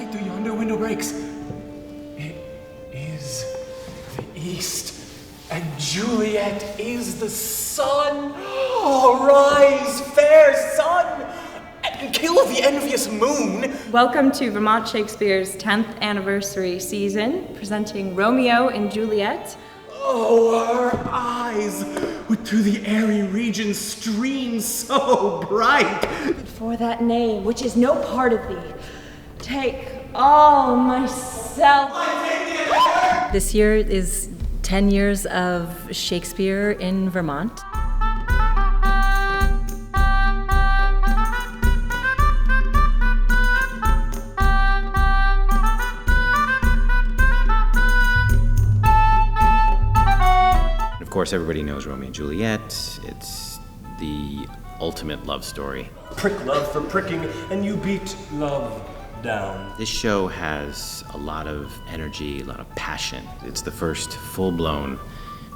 light through yonder window breaks. It is the east, and Juliet is the sun. Oh, rise, fair sun, and kill the envious moon. Welcome to Vermont Shakespeare's 10th anniversary season, presenting Romeo and Juliet. Oh, our eyes would through the airy region stream so bright. For that name, which is no part of thee, take all myself. This year is 10 years of Shakespeare in Vermont. Of course, everybody knows Romeo and Juliet. It's the ultimate love story. Prick love for pricking, and you beat love down. This show has a lot of energy, a lot of passion. It's the first full-blown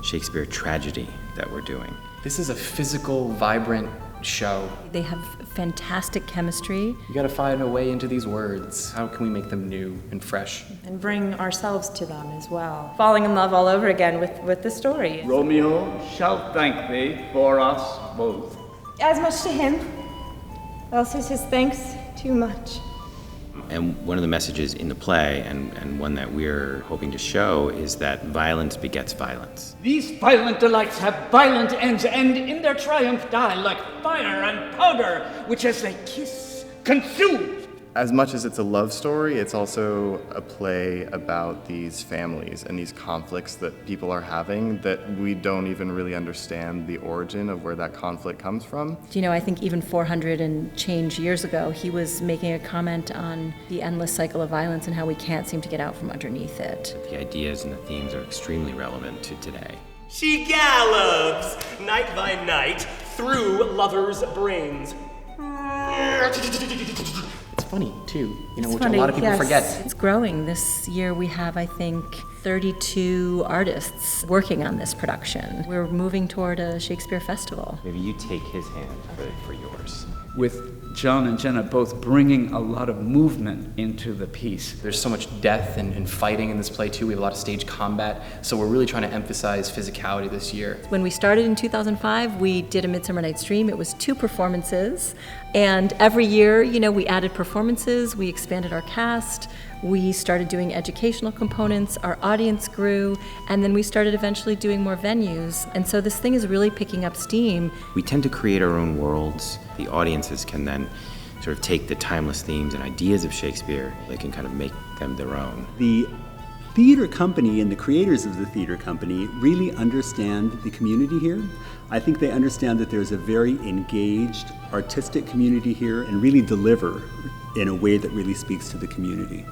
Shakespeare tragedy that we're doing. This is a physical, vibrant show. They have fantastic chemistry. You gotta find a way into these words. How can we make them new and fresh? And bring ourselves to them as well. Falling in love all over again with the story. Romeo shall thank thee for us both. As much to him, else is his thanks too much. And one of the messages in the play, and one that we're hoping to show, is that violence begets violence. These violent delights have violent ends, and in their triumph die like fire and powder, which as they kiss, consume. As much as it's a love story, it's also a play about these families and these conflicts that people are having that we don't even really understand the origin of where that conflict comes from. You know, I think even 400 and change years ago, he was making a comment on the endless cycle of violence and how we can't seem to get out from underneath it. The ideas and the themes are extremely relevant to today. She gallops night by night through lovers' brains. It's funny, too, It's which funny, a lot of people yes. forget. It's growing. This year we have, I think, 32 artists working on this production. We're moving toward a Shakespeare festival. Maybe you take his hand for yours. With John and Jenna both bringing a lot of movement into the piece. There's so much death and fighting in this play, too. We have a lot of stage combat, so we're really trying to emphasize physicality this year. When we started in 2005, we did A Midsummer Night's Dream. It was 2 performances, and every year, we added performances, we expanded our cast, we started doing educational components, our audience grew, and then we started eventually doing more venues. And so this thing is really picking up steam. We tend to create our own worlds. The audiences can then sort of take the timeless themes and ideas of Shakespeare. They can kind of make them their own. The theater company and the creators of the theater company really understand the community here. I think they understand that there's a very engaged artistic community here and really deliver in a way that really speaks to the community.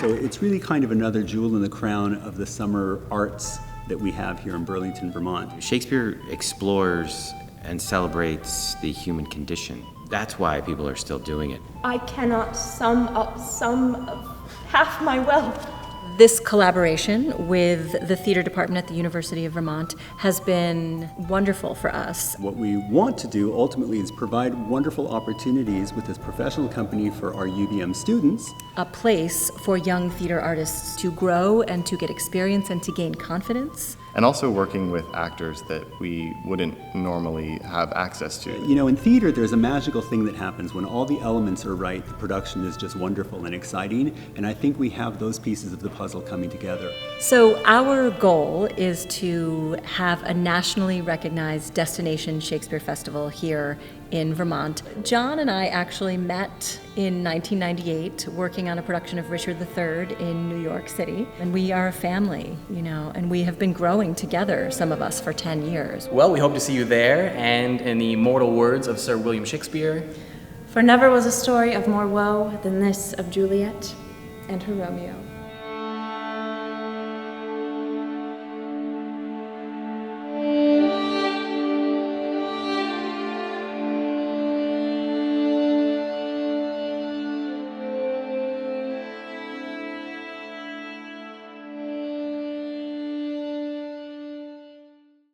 So it's really kind of another jewel in the crown of the summer arts that we have here in Burlington, Vermont. Shakespeare explores and celebrates the human condition. That's why people are still doing it. I cannot sum up some of half my wealth. This collaboration with the theater department at the University of Vermont has been wonderful for us. What we want to do ultimately is provide wonderful opportunities with this professional company for our UVM students. A place for young theater artists to grow and to get experience and to gain confidence. And also working with actors that we wouldn't normally have access to. In theater, there's a magical thing that happens when all the elements are right. The production is just wonderful and exciting, and I think we have those pieces of the puzzle coming together. So our goal is to have a nationally recognized destination Shakespeare festival here in Vermont. John and I actually met in 1998 working on a production of Richard III in New York City. And we are a family, and we have been growing together, some of us, for 10 years. Well, we hope to see you there, and in the immortal words of Sir William Shakespeare, For never was a story of more woe than this of Juliet and her Romeo.